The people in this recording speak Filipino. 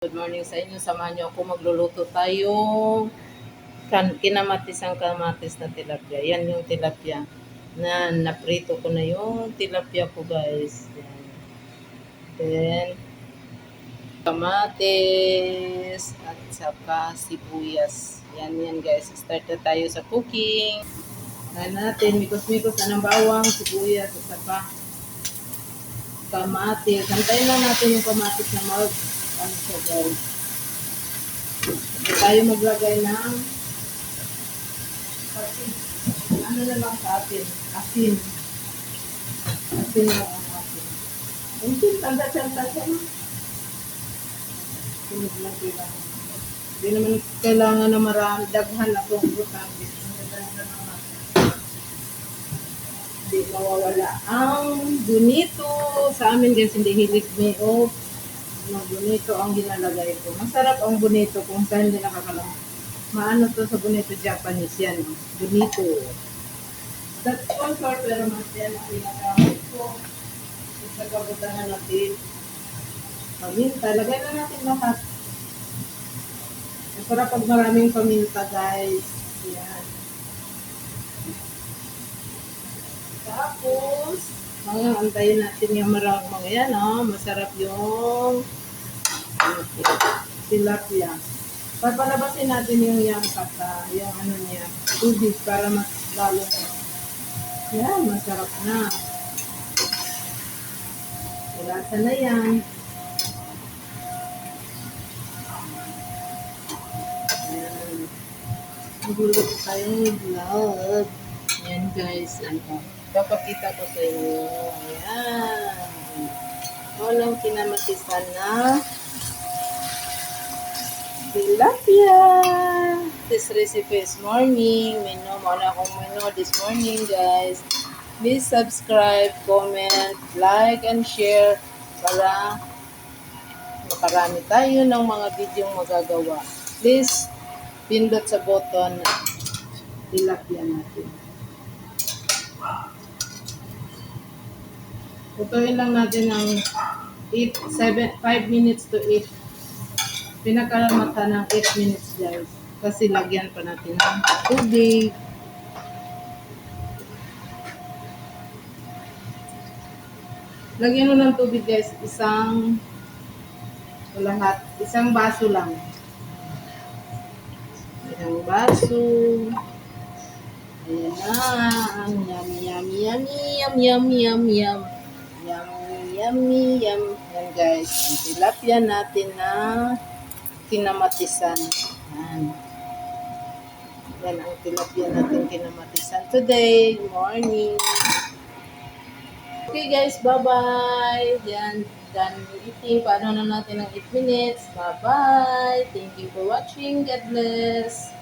Good morning sa inyo. Samahan niyo ako magluluto tayong kinamatisang kamatis na tilapia. Yan yung tilapia na naprito ko na yung tilapia ko, guys. Yan. Then, kamatis at saka sibuyas. Yan guys. Start na tayo sa cooking. Kaya natin, mikos-mikos na ng bawang, sibuyas at saka kamatis. Antayin lang natin yung kamatis na ano siya, guys. Tayo maglagay ng asin. Ano na lang sa atin? Asin. Asin na lang ang asin. Asin, tanda-tanda na. Sunod lang kailangan. Hindi naman kailangan na marami. Daghan na itong butang. Hindi mawawala ang bonito. Sa amin guys, hindi hilig may off. Bonito ang ginalagay ko. Masarap ang bonito kung saan hindi nakakalang. Maano to sa bonito, Japanese yan. Bonito. That's sponsor pero mas yan ang pinagamit ko. Sa kabutangan natin. Paminta. Lagay na natin lahat. Masarap pag maraming paminta, guys. Yan. Tapos, antayin natin yung mga yan, oh. Masarap yung tilapia. Papalabasin natin yung yung ano niya, tubig para mas lalo na. Yan, masarap na. Ilasa na yan. Yan. Magulo tayong vlog. Yan guys, papakita ko sa inyo. Yan. Walang kinamatisan na tilapia. This recipe is morning. Muna akong menu this morning, guys. Please subscribe, comment, like, and share para makarami tayo ng mga video magagawa. Please pindot sa button tilapia natin. Lutuin lang natin ng 5 minutes to 8. Pinakalamata ng 8 minutes, guys. Kasi lagyan pa natin ng tubig. Lagyan mo ng tubig, guys. Isang baso lang. Isang baso. Ayan na. Ang yum. Yummy. Yan, guys. Ang tilapia natin na kinamatisan. Yan ang tilapia natin kinamatisan today. Morning. Okay guys, bye-bye. Yan, done eating. Paano na natin ng 8 minutes. Bye-bye. Thank you for watching. God bless.